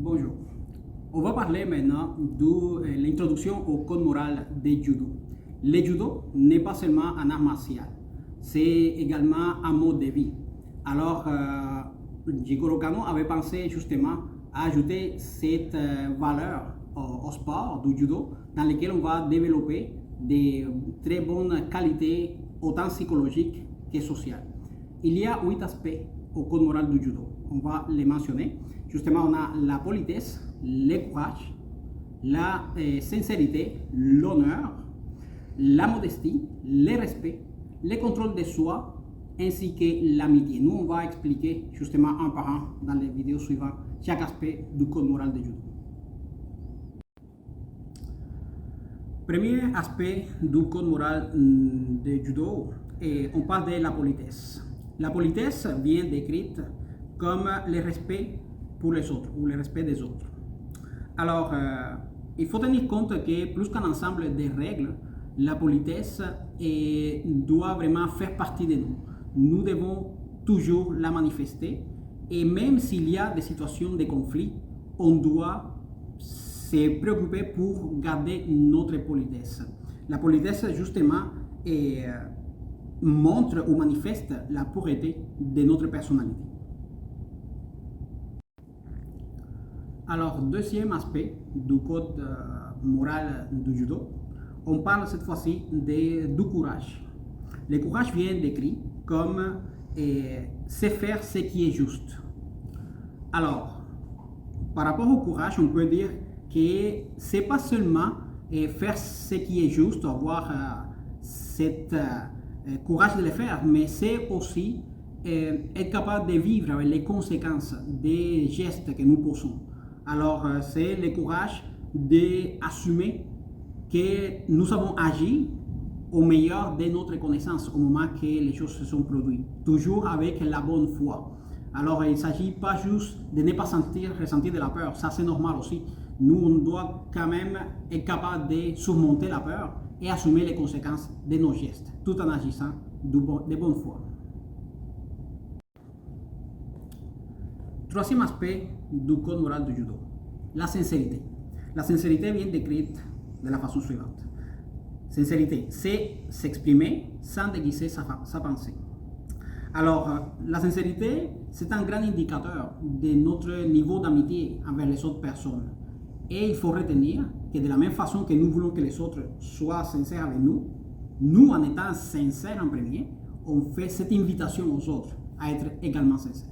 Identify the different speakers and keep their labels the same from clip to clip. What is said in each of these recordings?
Speaker 1: Bonjour. On va parler maintenant de l'introduction au code moral des judo. Le judo n'est pas seulement un art martial, c'est également un mode de vie. Alors, Jigoro Kano avait pensé justement à ajouter cette valeur au sport du judo dans lequel on va développer des très bonnes qualités autant psychologiques que sociales. Il y a 8 aspects au code moral du judo. On va les mentionner. Justement, on a la politesse, le courage, la sincérité, l'honneur, la modestie, le respect, le contrôle de soi, ainsi que l'amitié. Nous, on va expliquer justement un par un dans les vidéos suivantes chaque aspect du code moral du judo. Premier aspect du code moral du judo, on parle de la politesse. La politesse vient décrite comme le respect pour les autres ou le respect des autres. Alors, il faut tenir compte que plus qu'un ensemble de règles, la politesse doit vraiment faire partie de nous. Nous devons toujours la manifester et même s'il y a des situations de conflit, on doit se préoccuper pour garder notre politesse. La politesse, justement, montre ou manifeste la pureté de notre personnalité. Alors, deuxième aspect du code moral du judo, on parle cette fois-ci du courage. Le courage vient décrit comme c'est faire ce qui est juste. Alors, par rapport au courage, on peut dire que c'est pas seulement faire ce qui est juste, avoir cette courage de le faire, mais c'est aussi être capable de vivre avec les conséquences des gestes que nous posons. Alors, c'est le courage d'assumer que nous avons agi au meilleur de notre connaissance au moment que les choses se sont produites, toujours avec la bonne foi. Alors, il ne s'agit pas juste de ne pas ressentir de la peur, ça c'est normal aussi. Nous, on doit quand même être capable de surmonter la peur et assumer les conséquences de nos gestes, tout en agissant de bonne foi. Troisième aspect du code moral du judo, la sincérité. La sincérité vient décrite de la façon suivante. Sincérité, c'est s'exprimer sans déguiser sa pensée. Alors, la sincérité, c'est un grand indicateur de notre niveau d'amitié envers les autres personnes. Et il faut retenir que de la même façon que nous voulons que les autres soient sincères avec nous, nous, en étant sincères en premier, on fait cette invitation aux autres à être également sincères.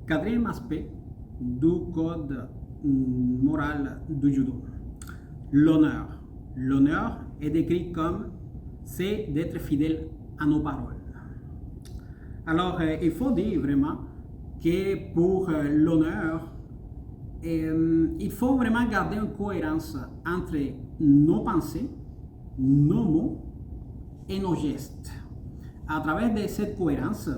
Speaker 1: Quatrième aspect du code moral du judo, l'honneur. L'honneur est décrit comme c'est d'être fidèle à nos paroles. Alors, il faut dire vraiment que pour l'honneur, il faut vraiment garder une cohérence entre nos pensées, nos mots et nos gestes. À travers de cette cohérence,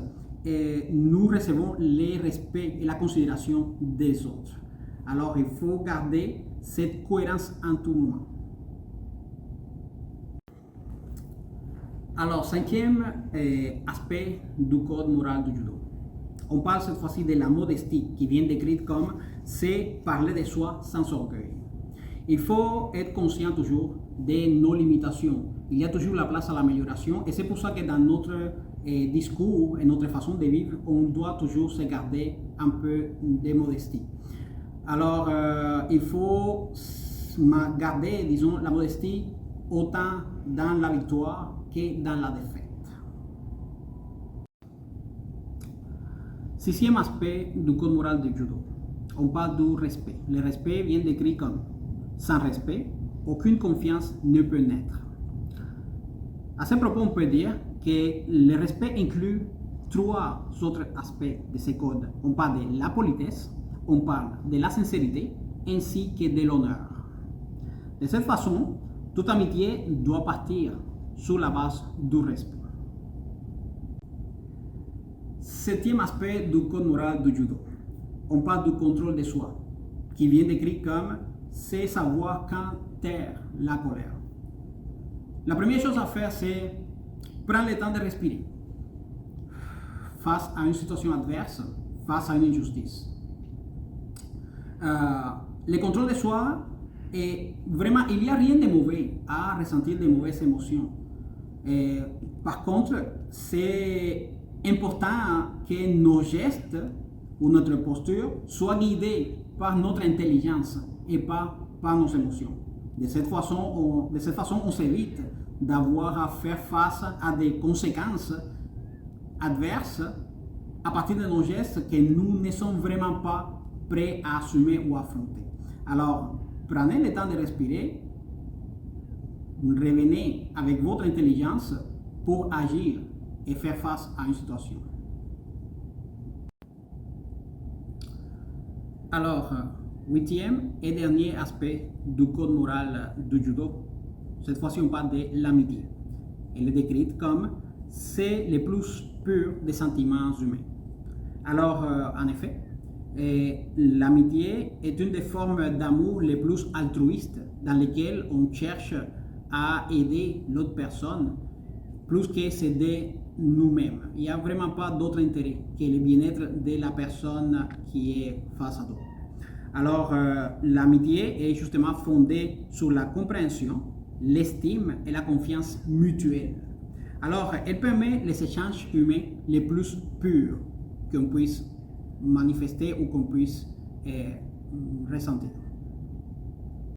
Speaker 1: nous recevons le respect et la considération des autres. Alors, il faut garder cette cohérence en tout moment. Alors, cinquième aspect du code moral du judo. On parle cette fois-ci de la modestie qui vient décrite comme c'est parler de soi sans orgueil. Il faut être conscient toujours de nos limitations. Il y a toujours la place à l'amélioration et c'est pour ça que dans notre discours et notre façon de vivre, on doit toujours se garder un peu de modestie. Alors, il faut garder, disons, la modestie autant dans la victoire que dans la défaite. Sixième aspect du code moral du judo. On parle du respect. Le respect vient décrit comme sans respect, aucune confiance ne peut naître. À ce propos, on peut dire que le respect inclut trois autres aspects de ce code. On parle de la politesse, on parle de la sincérité, ainsi que de l'honneur. De cette façon, toute amitié doit partir sur la base du respect. Septième aspect du code moral du judo. On parle du contrôle de soi, qui vient décrit comme c'est savoir quand taire la colère. La première chose à faire, c'est prendre le temps de respirer. Face à une situation adverse, face à une injustice. Le contrôle de soi, est vraiment, il n'y a rien de mauvais à ressentir de mauvaises émotions. Par contre, c'est important que nos gestes ou notre posture soient guidés par notre intelligence et pas par nos émotions. De cette façon, on s'évite d'avoir à faire face à des conséquences adverses à partir de nos gestes que nous ne sommes vraiment pas prêts à assumer ou affronter. Alors, prenez le temps de respirer, revenez avec votre intelligence pour agir et faire face à une situation. Alors, huitième et dernier aspect du code moral du judo, cette fois-ci on parle de l'amitié. Elle est décrite comme c'est le plus pur des sentiments humains. Alors, en effet, l'amitié est une des formes d'amour les plus altruistes dans lesquelles on cherche à aider l'autre personne plus que s'aider nous-mêmes. Il n'y a vraiment pas d'autre intérêt que le bien-être de la personne qui est face à nous. Alors, l'amitié est justement fondée sur la compréhension, l'estime et la confiance mutuelle. Alors, elle permet les échanges humains les plus purs qu'on puisse manifester ou qu'on puisse ressentir.